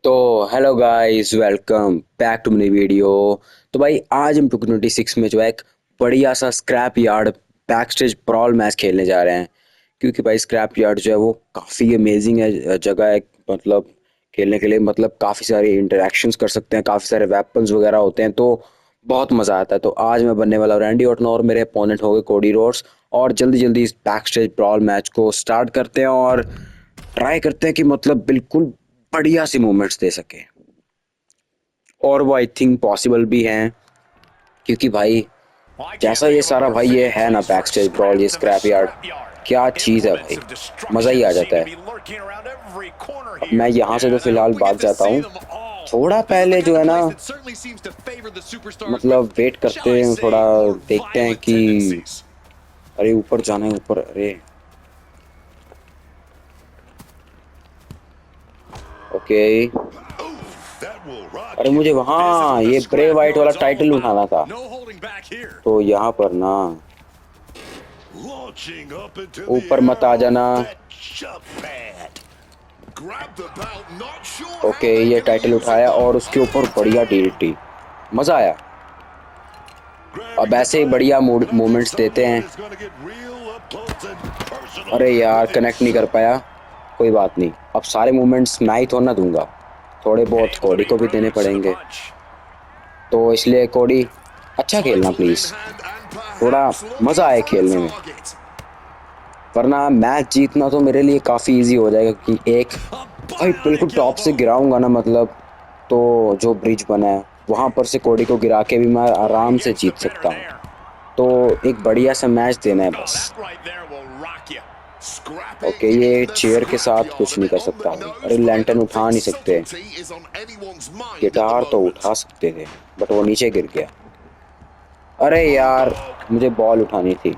तो hello guys, welcome back to मेरी video. तो भाई आज हम 226 में जो है एक बढ़िया सा scrap yard back stage prowl match खेलने जा रहे हैं। क्योंकि भाई स्क्रैप यार्ड जो है वो काफ़ी अमेजिंग है, जगह है। मतलब खेलने के लिए, मतलब काफ़ी सारी इंटरेक्शंस कर सकते हैं, काफ़ी सारे वेपन्स वगैरह होते हैं, तो बहुत मज़ा आता है। तो आज मैं बनने वाला हूँ रैंडी ऑर्टन और मेरे अपोनेंट हो गए कोडी रोड्स। और जल्दी जल्दी इस बैक स्टेज प्रॉल मैच को स्टार्ट करते हैं और ट्राई करते हैं कि मतलब बिल्कुल बढ़िया सी मूवमेंट्स दे सके। और वो आई थिंक पॉसिबल भी हैं, क्योंकि भाई Well, I can't जैसा think ये of a सारा more भाई ये fitting है ना place for back a stage brawl, ये scrap than the scrap yard, scrapyard. क्या चीज़ है Implements भाई। of मज़ा ही destruction आ seem जाता to है। be lurking around every corner अब मैं here. यहाँ से तो And I फिलहाल hope we भाग get to जाता see हूँ। them all. थोड़ा This is the पहले जो kind है of ना, place that certainly seems to favor the superstars with, मतलब वेट shall करते I हैं थोड़ा, say, more देखते हैं violent कि tendencies. अरे ऊपर जाना है, ऊपर, अरे ओके। That will rock अरे you. मुझे This is वहाँ what the ये ब्रे वाइट वाला scrapyard's all टाइटल about. उठाना था, No holding back here. तो यहाँ पर ना Launching up into the ऊपर मत air आ off जाना। that jump pad. Grab the belt, not sure how okay, they're ये gonna टाइटल use it उठाया though. और उसके ऊपर बढ़िया डीडीटी, मज़ा आया। अब Grabbing the ऐसे ही title, बढ़िया and I think मोमेंट्स देते someone हैं। is gonna get real up close and personal अरे यार with कनेक्ट नहीं कर it. पाया, कोई बात नहीं। अब सारे मोमेंट्स मैं ही थोड़ा ना दूंगा, थोड़े बहुत Able to कोडी be को भी देने brave to the पड़ेंगे। punch. तो इसलिए कोडी अच्छा खेलना Title in please, hand and थोड़ा perhaps मज़ा looking आए for a खेलने में। target. वरना मैच जीतना तो मेरे लिए काफ़ी इजी हो जाएगा, क्योंकि एक A भाई बिल्कुल bionic टॉप से elbow. गिराऊंगा ना, मतलब तो जो ब्रिज बना है वहाँ पर से कोडी को गिरा के भी मैं Going आराम से against the जीत bitter सकता हूँ। air. तो एक बढ़िया सा मैच देना है Oh, बस। that right there will rock you. Scrapping okay, ये in the चेयर के साथ scrapyard. कुछ A नहीं bit कर on the सकता भाई। अरे nose, but I lantern don't उठा think नहीं सकते। subtlety is on anyone's mind at the guitar तो moment. उठा सकते थे, बट वो नीचे गिर गया। अरे Oh यार no. मुझे बॉल उठानी थी,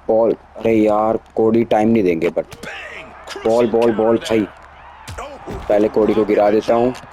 बॉल। अरे यार कोडी टाइम नहीं देंगे, but Bang! Ball Crucial ball counter ball भाई। there. पहले Oh, कोडी को rocking गिरा the देता हूँ, jaw.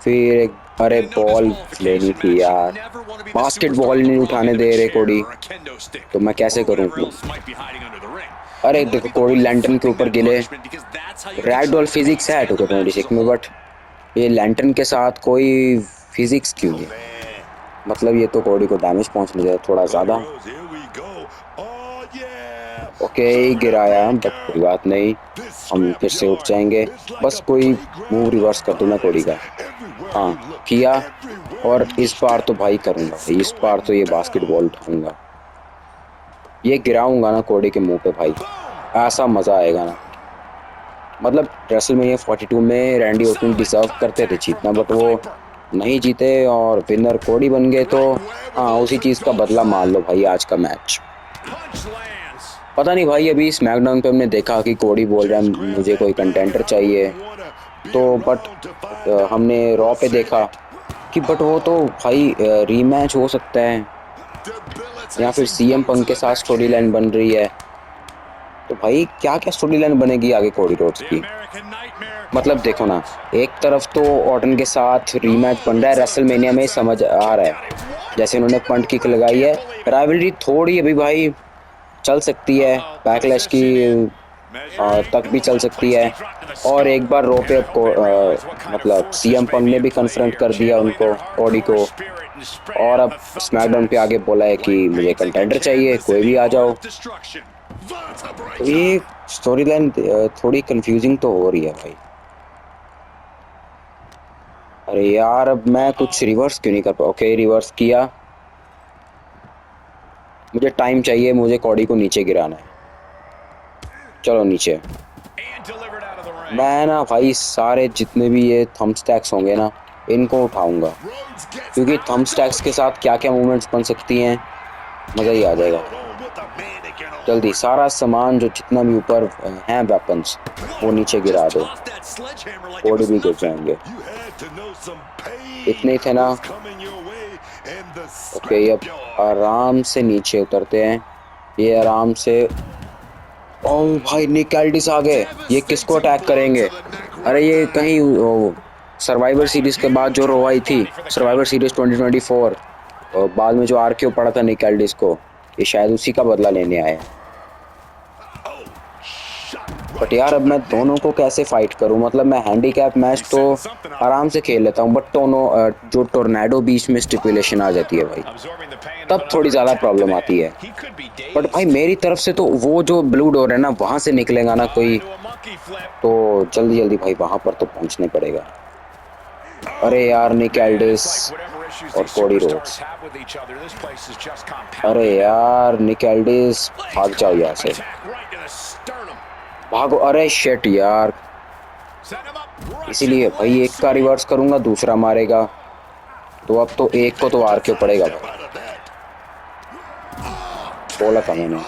फिर एक, अरे In no बॉल लेनी disqualification थी match, you यार। never want to be the basket superstar ball on the नहीं wrong उठाने end of a दे रहे chair कोडी, or a kendo stick तो मैं कैसे or करूँ। whatever else might be hiding under the ring. अरे You want to देखो be the कोडी one लैंटर्न के inflicting ऊपर that गिले। punishment because that's how you rag control doll the physics pace है and the match as a 2K26 में, whole. But ये lantern के साथ कोई फिजिक्स क्यों Oh नहीं। man. मतलब ये तो कोडी को डैमेज पहुंचने दे थोड़ा Cody ज़्यादा। Rhodes, here we go. Oh yeah. Okay गिराया, बट Surfing कोई बात नहीं, This हम फिर scrap से उठ yard जाएंगे। is like बस a कोई मूव playground of रिवर्स कर दूं मैं कोडी violence. का। Everywhere हाँ you look, किया, everywhere और you इस बार तो step, भाई करूंगा it's भाई, इस बार तो going ये बास्केटबॉल down. उठाऊंगा, ये गिराऊंगा ना कोडी के मुंह पे भाई। Boom! ऐसा मज़ा आएगा ना। मतलब रेसलमेनिया 42 में रैंडी ऑर्टन Solid डिजर्व करते थे contact from जीतना, the बट वो Viper. नहीं जीते और विनर कोडी बन गए। तो Right where we हाँ, उसी also चीज़ का go बदला मान for. लो भाई आज का मैच। Punch lands. पता नहीं भाई, अभी स्मैकडाउन पे हमने देखा कि कोडी बोल रहा Just है grab मुझे कोई that bag and contender I चाहिए। wouldn't want to be तो but around to find out. हमने रॉ We'll पे save देखा it. कि बट वो तो Oh! भाई रीमैच हो सकता है, या फिर Debilitating सीएम blow to पंक के the साथ स्टोरी लाइन backhand. बन रही है। तो भाई क्या क्या स्टोरी लाइन बनेगी आगे कोडी रोड्स The की। American Nightmare, मतलब Cody देखो ना, Rhodes. एक तरफ तो ऑर्टन के साथ रीमैच Oh, बन रहा है, into the रेसलमेनिया में pants and समझ आ रहा kicked है। out at one. जैसे उन्होंने Into punt the kick ring. लगाई है, Can't believe it. राइवलरी थोड़ी अभी भाई चल सकती है, Uh-oh, बैकलैश की positioning, measuring. तक भी Ooh, चल what a सकती place है। deep drop to the और skull. एक बार रो पे And I hope they realize what kind of मतलब forces CM may punk be ने in भी play कन्फ्रंट here. कर दिया Channeling उनको, their कोडी hardcore को। spirit and spreading और out अब the स्मैकडाउन पे thumbtacks. आगे बोला है कि Laying मुझे paint and कंटेंडर चाहिए, canvas in कोई the भी आ art जाओ। of destruction. तो Vertebrae ये chop. स्टोरी लाइन थोड़ी कंफ्यूजिंग तो हो रही है भाई। अरे यार अब मैं कुछ Uh-oh. रिवर्स क्यों नहीं कर पा। ओके रिवर्स किया, मुझे टाइम चाहिए, मुझे कॉडी को नीचे गिराना है। चलो नीचे। And delivered out of the ring. मैं ना भाई सारे जितने भी ये थंब स्टैक्स होंगे ना, इनको उठाऊंगा, Rhodes gets क्योंकि out थंब of स्टैक्स के dodge. साथ क्या क्या मूवमेंट्स बन सकती हैं, मज़ा ही Gets आ जाएगा well भाई। known with the mannequin जल्दी hold. सारा सामान जो जितना भी ऊपर हैं वेपन्स, वो Whoa, नीचे गिरा just दो, tossed that sledgehammer like it कोडी was भी गिर nothing. जाएंगे। You had to know some इतने pain ही थे ना। was coming your way in the okay अब scrapyard. आराम से नीचे उतरते हैं, ये आराम से। ओ भाई निक एल्डिस आ गए, ये किसको Devastating अटैक blow करेंगे। to the neck अरे right ये there. कहीं सर्वाइवर सीरीज के बाद जो रो आई थी, सर्वाइवर सीरीज 2024, और बाद में जो आरक्यू पड़ा था निक एल्डिस को, ये शायद उसी का बदला लेने आए हैं। Oh, shot बट यार अब मैं दोनों को कैसे फाइट करूं, मतलब मैं हैंडीकैप मैच तो आराम से खेल लेता हूं, बट दोनों जो टोर्नेडो बीच में स्टिपुलेशन आ जाती है भाई, तब थोड़ी ज़्यादा प्रॉब्लम आती है। बट भाई मेरी तरफ से तो वो जो ब्लू डोर है ना, वहाँ से निकलेगा ना कोई, तो जल्दी जल्दी भाई वहाँ पर तो पहुँचने पड़ेगा। अरे यार निक एल्डिस और कोडी रोड्स, अरे यार निक एल्डिस भाग जाओ यहाँ से, भागो। अरे शिट यार, इसीलिए भाई एक का रिवर्स करूंगा दूसरा मारेगा, तो अब तो एक को तो आर क्यों पड़ेगा भाई, बोला था मैंने।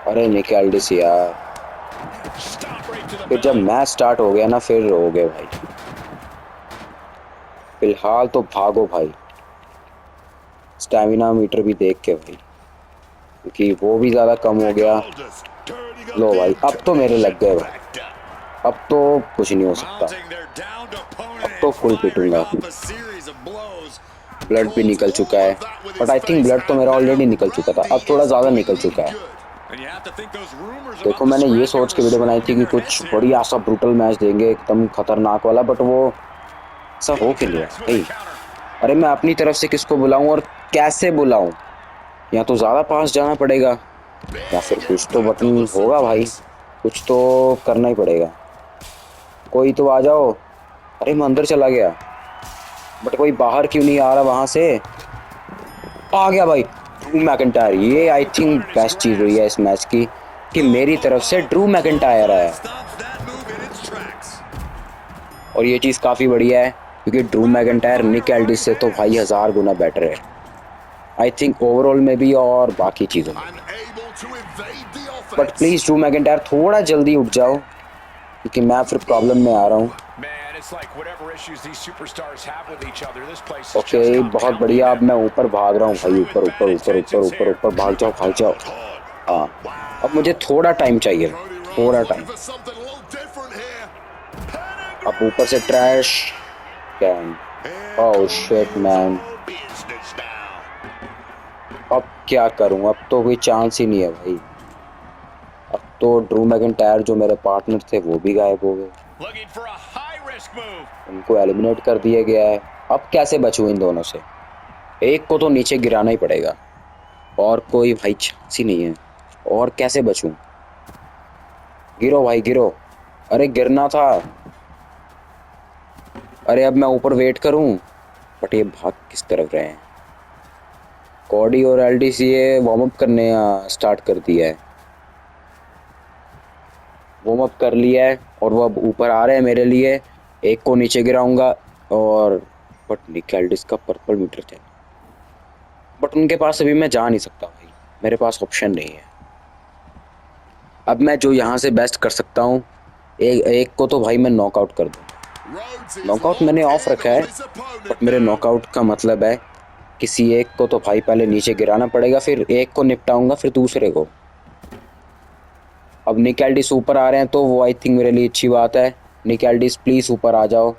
अरे निक एल्डिस यार, फिर जब मैच स्टार्ट हो गया ना फिर हो गए भाई। फिलहाल तो भागो भाई, स्टैमिना मीटर भी देख के भाई, क्योंकि वो भी ज़्यादा कम हो गया। लो भाई अब तो मेरे लग गए भाई, अब तो कुछ नहीं हो सकता, अब तो फुल पिटूंगा। ब्लड भी निकल चुका है, बट आई थिंक ब्लड तो मेरा ऑलरेडी निकल चुका था, अब थोड़ा ज़्यादा निकल चुका है। देखो मैंने ये सोच के वीडियो बनाई थी कि कुछ बढ़िया सा ब्रूटल मैच देंगे एकदम खतरनाक वाला, बट वो सब हो के लिया भाई। अरे मैं अपनी तरफ से किसको बुलाऊं और कैसे बुलाऊं, या तो ज़्यादा पास जाना पड़ेगा या फिर कुछ तो बटन होगा भाई, कुछ तो करना ही पड़ेगा। कोई तो आ जाओ। अरे मैं अंदर चला गया, बट कोई बाहर क्यों नहीं आ रहा वहाँ से। आ गया भाई ड्रू मैकिंटायर। ये आई थिंक बेस्ट चीज़ हुई है इस मैच की कि मेरी तरफ से ड्रू मैकिंटायर आया, और ये चीज़ काफ़ी बढ़िया है क्योंकि ड्रू मैकिंटायर निक एल्डिस से तो भाई 1000 गुना बेटर है आई थिंक ओवरऑल में भी और बाकी चीज़ों में। बट प्लीज़ ड्रू मैकिंटायर थोड़ा जल्दी उठ जाओ, क्योंकि मैं फिर प्रॉब्लम में आ रहा हूँ। ओके बहुत बढ़िया, अब मैं ऊपर भाग रहा हूँ भाई, ऊपर ऊपर ऊपर ऊपर ऊपर ऊपर भाग जाओ भाग जाओ। हाँ अब मुझे थोड़ा टाइम चाहिए, थोड़ा टाइम। अब ऊपर से trash can, oh shit man, अब क्या करूं, अब तो कोई चांस ही नहीं है भाई। अब तो ड्रू मैकिंटायर जो मेरे पार्टनर थे वो भी गायब हो गए, उनको एलिमिनेट कर दिया गया है। अब कैसे बचूं इन दोनों से, एक को तो नीचे गिराना ही पड़ेगा, और कोई भाई चांस ही नहीं है, और कैसे बचूं। गिरो भाई गिरो, अरे गिरना था। अरे अब मैं ऊपर वेट करूं, बट ये भाग किस तरफ रहे हैं। कोडी और एलडीसी ये वार्म अप करने स्टार्ट कर दिया है, वार्म अप कर लिया है, और वो अब ऊपर आ रहे हैं मेरे लिए। एक को नीचे गिराऊंगा, और बट निक एल्डिस का पर्पल मीटर थे, बट उनके पास अभी मैं जा नहीं सकता भाई, मेरे पास ऑप्शन नहीं है। अब मैं जो यहाँ से बेस्ट कर सकता हूँ, एक को तो भाई मैं नॉकआउट कर दूँ। नॉकआउट मैंने ऑफ रखा है, बट मेरे नॉकआउट का मतलब है किसी एक को तो भाई पहले नीचे गिराना पड़ेगा, फिर एक को निपटाऊंगा फिर दूसरे को। अब निक एल्डिस ऊपर आ रहे हैं तो वो आई थिंक मेरे लिए अच्छी बात है। निक एल्डिस प्लीज़ ऊपर आ जाओ,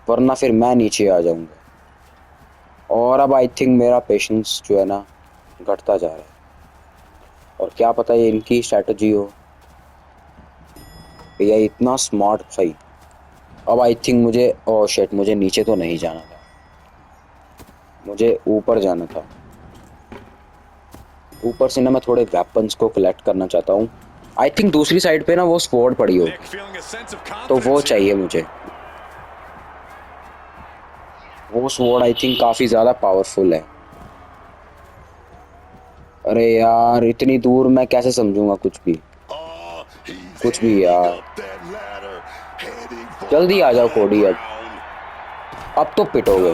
वरना फिर मैं नीचे आ जाऊंगा। और अब आई थिंक मेरा पेशेंस जो है ना घटता जा रहा है, और क्या पता ये इनकी स्ट्रैटेजी हो, भैया इतना स्मार्ट भाई। अब आई थिंक मुझे, ओह शिट, मुझे नीचे तो नहीं जाना था, मुझे ऊपर जाना था। ऊपर से ना मैं थोड़े वेपन्स को कलेक्ट करना चाहता हूँ। आई थिंक दूसरी साइड पे ना वो स्वॉर्ड पड़ी होगी, तो वो चाहिए मुझे। वो स्वॉर्ड आई थिंक काफ़ी ज़्यादा पावरफुल है। अरे यार इतनी दूर मैं कैसे समझूंगा कुछ भी यार। जल्दी आ जाओ कोडी, अब तो पिटोगे।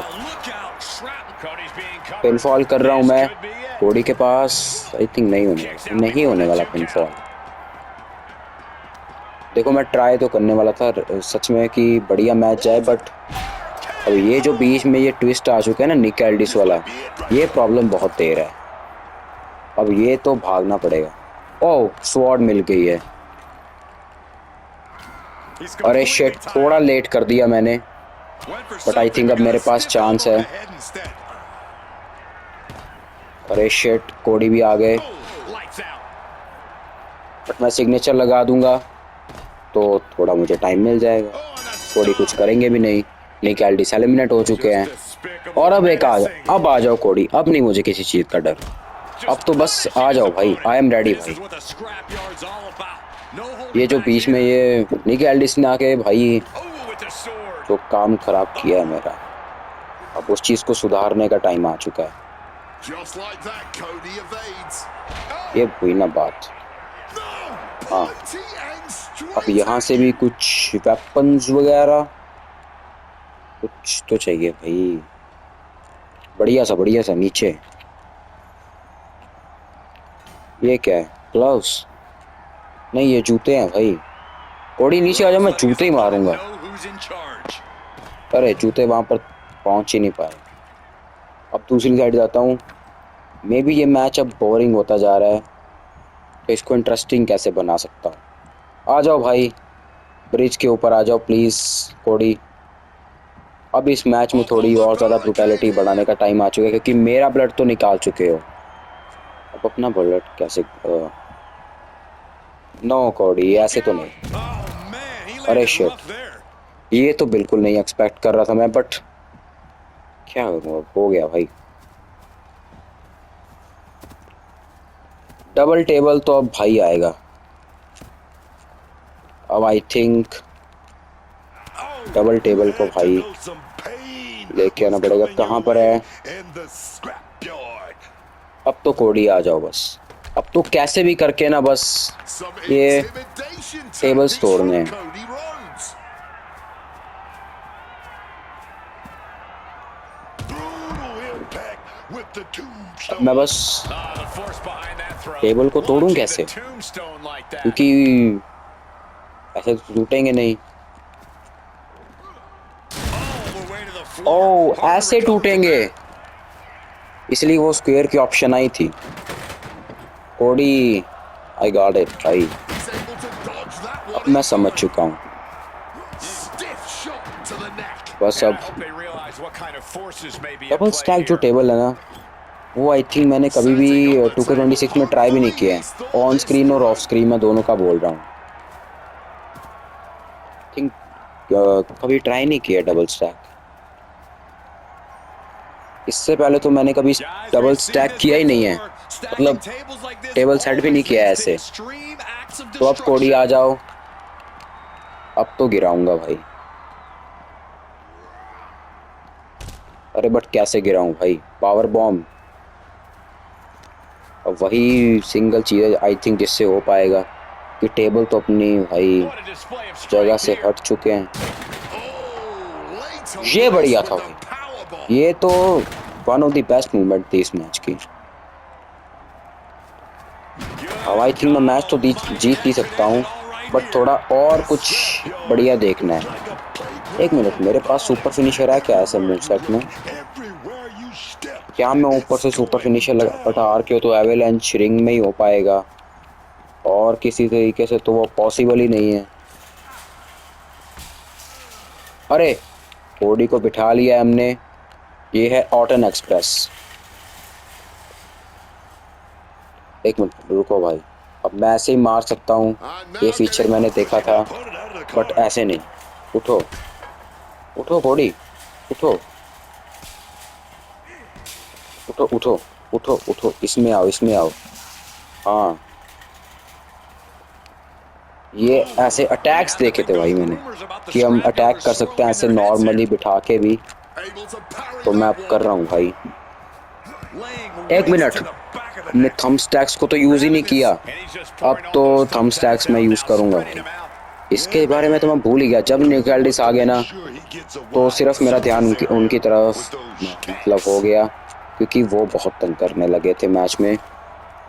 पिनफॉल कर रहा हूँ मैं कोडी के पास, आई थिंक नहीं होने वाला पिनफॉल। देखो मैं ट्राई तो करने वाला था सच में कि बढ़िया मैच जाए, बट अब ये जो बीच में ये ट्विस्ट आ चुका है ना निक एल्डिस वाला, ये प्रॉब्लम बहुत देर है। अब ये तो भागना पड़ेगा। ओह स्वॉर्ड मिल गई है, अरे शिट थोड़ा लेट कर दिया मैंने, बट आई थिंक अब मेरे पास चांस है। अरे शिट कोडी भी आ गए, बट मैं सिग्नेचर लगा दूंगा तो थोड़ा मुझे टाइम मिल जाएगा। Oh, and a कोडी कुछ stunner. करेंगे भी नहीं। निक एल्डिस एलिमिनेट हो चुके Just हैं। despicable, और अब menacing. अब आ जाओ कोडी, अब नहीं मुझे किसी चीज़ का डर। अब Just तो बस punishing आ his जाओ भाई, opponent. I am ready This भाई। is what the scrapyard's all about. No ये holding जो back बीच में here. ये निक एल्डिस ने आके भाई Oh, with the sword. जो काम खराब किया है मेरा, अब उस चीज़ को सुधारने का टाइम आ चुका है। Just like that, Cody evades. ये Oh, हुई ना बात। no! हाँ, Pointy and अब straight यहाँ at से भी you. कुछ वेपन्स वगैरह कुछ तो चाहिए भाई। बढ़िया सा नीचे। ये क्या है? ग्लव्स? नहीं, ये जूते हैं भाई। कोडी नीचे आ जाओ, Bro's मैं letting his जूते ही opponent मारूंगा। know who's in charge. अरे जूते वहां पर पहुंच ही नहीं पाए। अब दूसरी साइड जाता हूँ। मे बी ये मैच अब बोरिंग होता जा रहा है, तो इसको इंटरेस्टिंग कैसे बना सकता हूँ। आ जाओ भाई, ब्रिज के ऊपर आ जाओ प्लीज कोडी। अब इस मैच में Up on थोड़ी the और ज़्यादा barricade ब्रुटैलिटी बढ़ाने here. का टाइम आ चुका है, क्योंकि मेरा ब्लड तो निकाल चुके हो। अब अपना ब्लड कैसे नो कोडी, Look ऐसे तो नहीं। out! Oh man, he अरे landed शिट, rough there. ये तो बिल्कुल नहीं एक्सपेक्ट कर रहा था मैं, बट क्या करूँ, अब हो गया भाई। डबल टेबल तो अब भाई आएगा। अब I think Oh, double you table को had to भाई know some pain लेके आना was पड़ेगा। coming कहाँ your पर है? way in the scrapyard. अब तो कोडी आ जाओ बस। अब तो कैसे भी करके ना बस Some ये intimidation टेबल्स tactics तोड़ने from हैं। Cody Rhodes. Brutal impact with the अब tombstone. मैं बस Ah, the force behind that throw. Table को तोड़ूं Launching कैसे, the tombstone like that. क्योंकि ऐसे तो टूटेंगे नहीं। All the way to the floor. Oh, Hard to ऐसे recover from टूटेंगे, that. इसलिए वो स्क्वायर की ऑप्शन आई थी। कोडी, आई गॉट इट भाई। He's able to dodge that अब one मैं in समझ time. चुका हूँ। Stiff shot to the neck. बस And अब I hope they realize what kind of forces may be at double play stack जो here. Table है ना, वो आई थिंक मैंने कभी भी Setting up the 2K26 table. में ट्राई भी नहीं Hopefully किया he's है। thought ऑन this स्क्रीन और ऑफ through. स्क्रीन मैं दोनों का बोल रहा हूँ। थिंक कभी ट्राई नहीं किया डबल स्टैक। इससे पहले तो मैंने कभी Guys, double we've seen stack this किया ही नहीं है, before. Stacking मतलब tables like this table set भी नहीं always किया है leads to ऐसे। extreme acts of तो अब कोडी आ destruction. जाओ, अब तो गिराऊंगा भाई। अरे बट कैसे गिराऊं भाई, पावर बॉम्ब। अब वही सिंगल चीज़ है आई थिंक जिससे हो पाएगा, कि टेबल तो अपनी भाई What a display of जगह strength से here. हट चुके हैं। Oh, late to ये rest बढ़िया with था the भाई, power bomb. ये तो one of the best movement थी इस मैच की। अब आई थिंक मैं मैच तो जीत ही सकता हूँ, बट थोड़ा और कुछ बढ़िया देखना है। एक मिनट, मेरे पास सुपर फिनिशर है क्या ऐसे मूव सेट में? Everywhere you step, क्या मैं ऊपर से सुपर फिनिशर पटार के तो एवेलेंच रिंग में ही हो पाएगा, और किसी तरीके से तो वो पॉसिबल ही नहीं है। अरे कोडी को बिठा लिया हमने। ये है ऑटन एक्सप्रेस। एक मिनट रुको भाई, अब मैं ऐसे ही मार सकता हूँ। ये फीचर मैंने देखा था, बट ऐसे नहीं। उठो उठो कोडी, उठो उठो उठो उठो उठो, इसमें आओ, इसमें आओ। हाँ, ये ऐसे अटैक्स देखे थे भाई मैंने, कि हम अटैक कर सकते हैं ऐसे नॉर्मली बिठा के भी। able to parry तो मैं that अब कर one. रहा हूँ भाई। Laying एक weights minute, to the back of the हमने neck. थंब स्टैक्स को तो यूज़ ही नहीं किया। And he's just अब pouring तो all those thumb thumbs stacks मैं down, यूज़ now करूँगा spreading भाई। them out. इसके बारे में तो मैं भूल ही गया। जब निकाल्डिस आ गए ना, तो सिर्फ मेरा ध्यान उनकी तरफ मतलब हो गया, क्योंकि वो बहुत तंग करने लगे थे मैच में।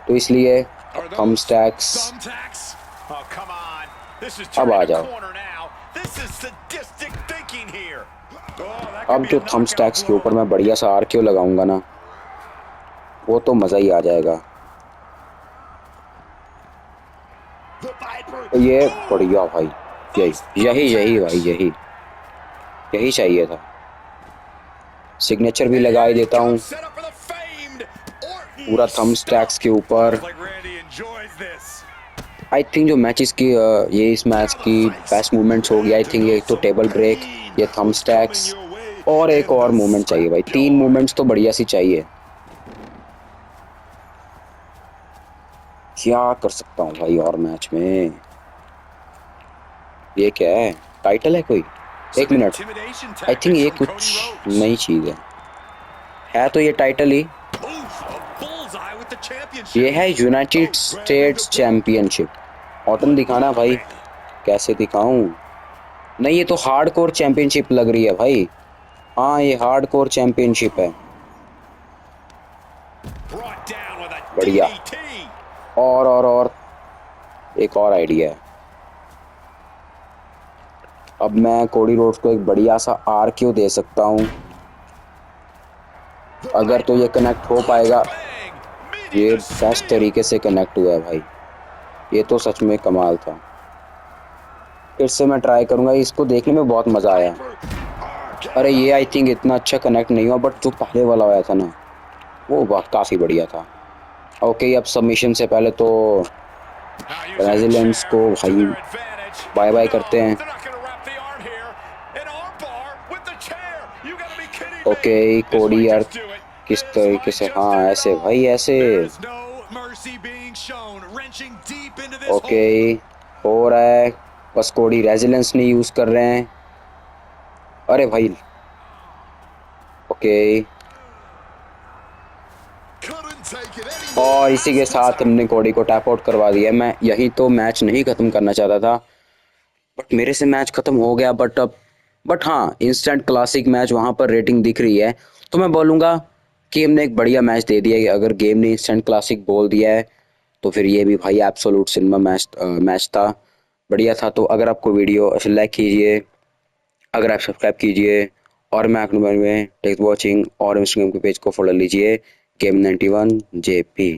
तो इसलिए अब Are thumb those stacks. thumbtacks? Oh, come on. This is अब turning आ a जाओ। corner now. This is sadistic thinking here. Oh, that अब could be जो a थंब knockout स्टैक्स के blow. ऊपर मैं बढ़िया सा आरक्यू लगाऊंगा ना, वो तो मज़ा ही आ जाएगा। The Viper. तो ये Oh, बढ़िया भाई, यही यही यही भाई, यही यही चाहिए था। सिग्नेचर भी and लगा here ही he देता हूँ comes, set up for the famed Orton पूरा थंब स्टैक्स stomp. के ऊपर। Looks like Randy enjoys this. I think जो मैचेस की ये इस मैच की बेस्ट मूवमेंट्स होगी, आई थिंक ये तो टेबल ब्रेक, ये थंब स्टैक्स और एक और मूवमेंट चाहिए भाई, 3 मूवमेंट्स तो बढ़िया सी चाहिए। क्या कर सकता हूँ भाई और मैच में? ये क्या है, टाइटल है कोई? एक मिनट, आई थिंक ये कुछ नई चीज है तो ये टाइटल ही, ये है यूनाइटेड स्टेट्स चैंपियनशिप। ऑटन दिखाना भाई, कैसे दिखाऊं? नहीं, ये तो हार्ड कोर चैंपियनशिप लग रही है भाई। हाँ, ये हार्ड कोर चैंपियनशिप है। बढ़िया। और एक और आइडिया है। अब मैं कोडी रोड्स को एक बढ़िया सा आर क्यू दे सकता हूँ, अगर तो ये कनेक्ट हो पाएगा। ये बेस्ट तरीके से कनेक्ट हुआ है भाई, ये तो सच में कमाल था। फिर से मैं ट्राई करूंगा, इसको देखने में बहुत मज़ा आया। अरे ये आई थिंक इतना अच्छा कनेक्ट नहीं हुआ, बट जो पहले वाला आया था ना, वो बहुत काफ़ी बढ़िया था। ओके, अब सबमिशन से पहले तो ब्राजीलियंस को भाई बाय बाय करते हैं। ओके कोडी यार, किस तरीके से, हाँ ऐसे भाई ऐसे। ओके, हो रहा है, बस कोडी रेजिलेंस नहीं यूज कर रहे हैं। अरे भाई, ओके। और इसी के साथ हमने कोडी को टैप आउट करवा दिया। मैं यही तो मैच नहीं खत्म करना चाहता था, बट मेरे से मैच खत्म हो गया। बट हाँ, इंस्टेंट क्लासिक मैच वहाँ पर रेटिंग दिख रही है, तो मैं बोलूँगा कि हमने एक बढ़िया मैच दे दिया है। अगर गेम ने इंस्टेंट क्लासिक बोल दिया है तो फिर ये भी भाई एब्सोल्यूट सिनेमा मैच था, बढ़िया था। तो अगर आपको वीडियो अच्छा लाइक कीजिए, अगर आप सब्सक्राइब कीजिए, और मैं आपके बारे में टेक्स्ट वॉचिंग और इंस्टाग्राम के पेज को फॉलो लीजिए, गेम 91 JP।